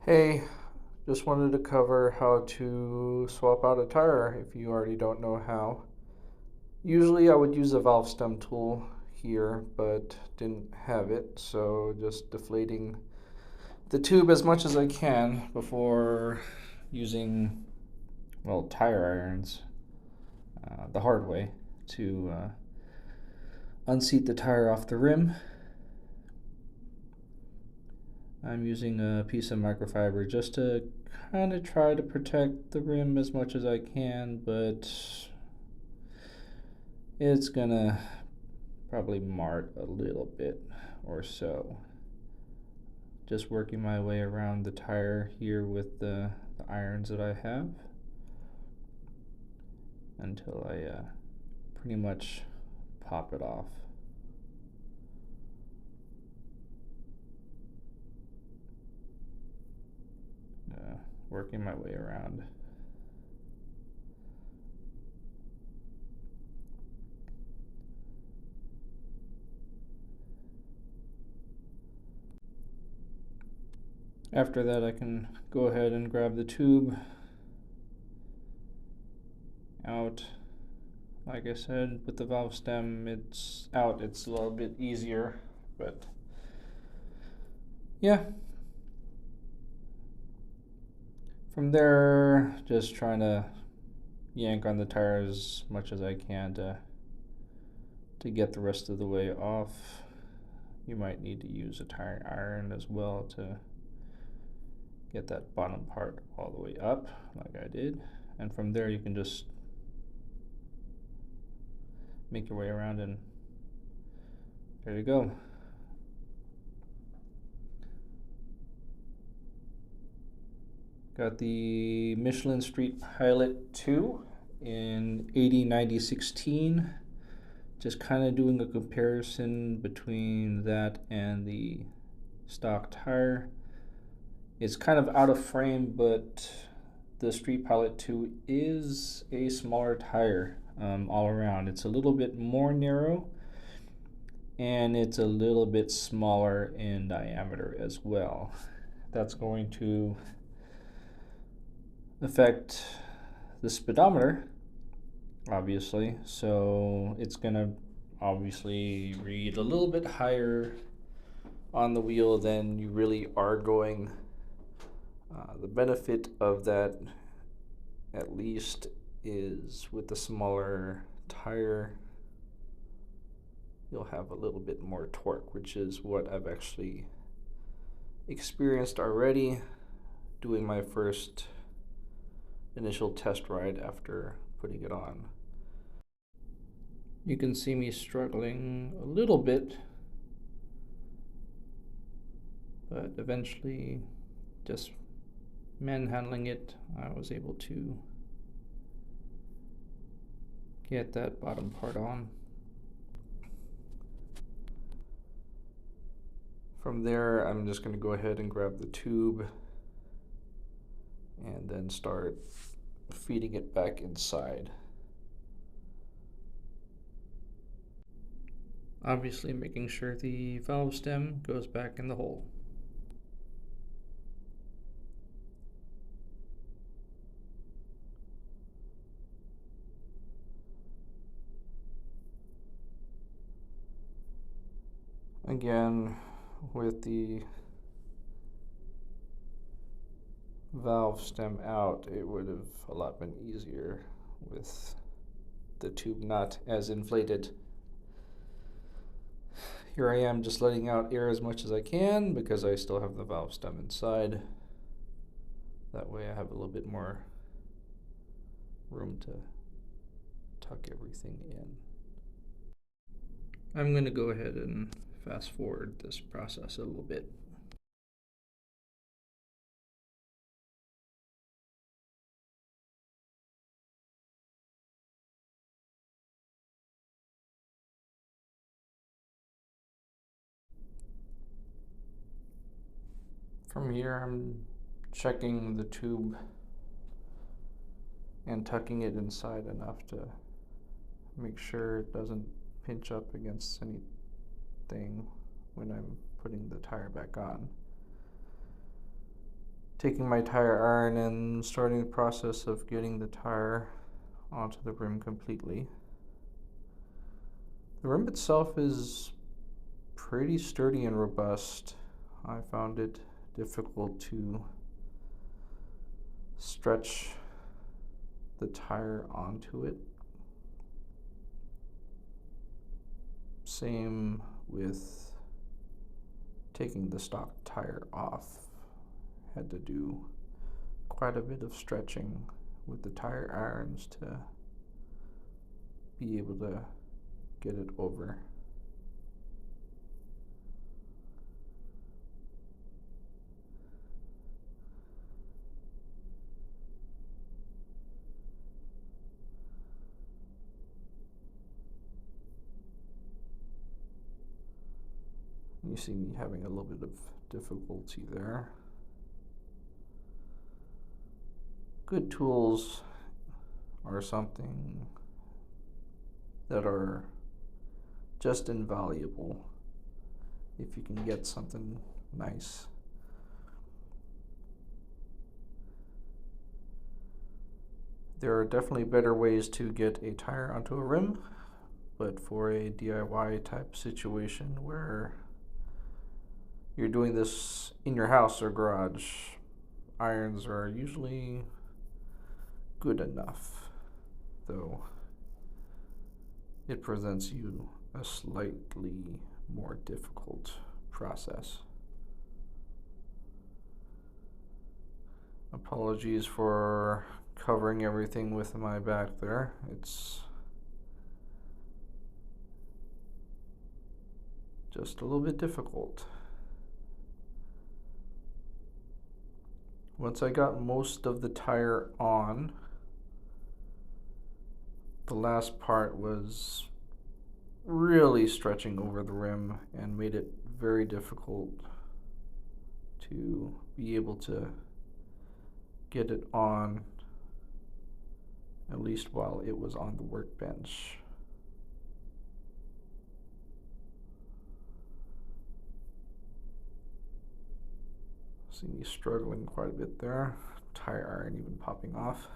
Hey, just wanted to cover how to swap out a tire if you already don't know how. Usually I would use the valve stem tool here, but didn't have it, so just deflating the tube as much as I can before using, well, tire irons the hard way to unseat the tire off the rim. I'm using a piece of microfiber just to kind of try to protect the rim as much as I can, but it's gonna probably mart a little bit or so. Just working my way around the tire here with the irons that I have until I pretty much pop it off. Working my way around. After that, I can go ahead and grab the tube out. Like I said, with the valve stem, it's out. It's a little bit easier, but yeah. From there, just trying to yank on the tire as much as I can to get the rest of the way off. You might need to use a tire iron as well to get that bottom part all the way up, like I did. And from there, you can just make your way around, and there you go. Got the Michelin Street Pilot 2 in 80/90/16. Just kind of doing a comparison between that and the stock tire. It's kind of out of frame, but the Street Pilot 2 is a smaller tire all around. It's a little bit more narrow, and it's a little bit smaller in diameter as well. That's going to affect the speedometer, obviously, so it's gonna obviously read a little bit higher on the wheel than you really are going. The benefit of that, at least, is with the smaller tire, you'll have a little bit more torque, which is what I've actually experienced already doing my first initial test ride after putting it on. You can see me struggling a little bit, but eventually, just manhandling it, I was able to get that bottom part on. From there, I'm just going to go ahead and grab the tube and then start feeding it back inside. Obviously making sure the valve stem goes back in the hole. Again, with the valve stem out, it would have a lot been easier with the tube not as inflated. Here I am just letting out air as much as I can because I still have the valve stem inside. That way I have a little bit more room to tuck everything in. I'm going to go ahead and fast forward this process a little bit. From here, I'm checking the tube and tucking it inside enough to make sure it doesn't pinch up against anything when I'm putting the tire back on. taking my tire iron and starting the process of getting the tire onto the rim completely. The rim itself is pretty sturdy and robust. I found it difficult to stretch the tire onto it. Same with taking the stock tire off. Had to do quite a bit of stretching with the tire irons to be able to get it over. You see me having a little bit of difficulty there. Good tools are something that are just invaluable if you can get something nice. There are definitely better ways to get a tire onto a rim, but for a DIY type situation where you're doing this in your house or garage, irons are usually good enough, though it presents you a slightly more difficult process. Apologies for covering everything with my back there. It's just a little bit difficult. Once I got most of the tire on, the last part was really stretching over the rim and made it very difficult to be able to get it on, at least while it was on the workbench. See me struggling quite a bit there. Tire iron even popping off.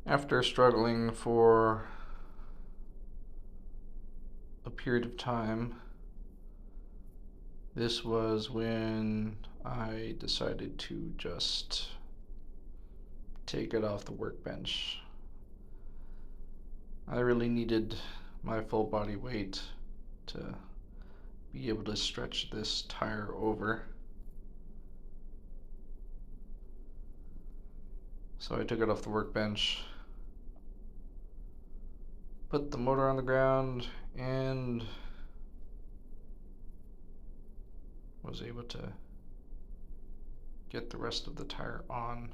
After struggling for a period of time, this was when I decided to just take it off the workbench. I really needed my full body weight to be able to stretch this tire over. So I took it off the workbench, put the motor on the ground, and was able to get the rest of the tire on.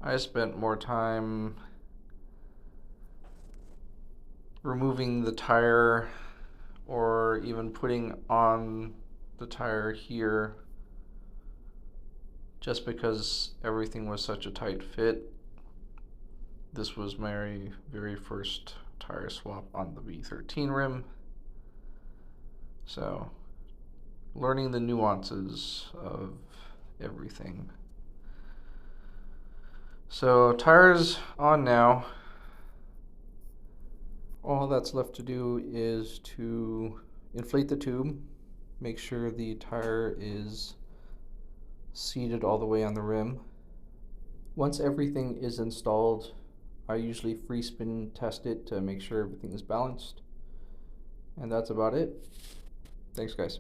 I spent more time removing the tire or even putting on the tire here just because everything was such a tight fit. This was my very first tire swap on the V13 rim, so learning the nuances of everything. So tires on now. All that's left to do is to inflate the tube, make sure the tire is seated all the way on the rim. Once everything is installed, I usually free spin test it to make sure everything is balanced. And that's about it. Thanks, guys.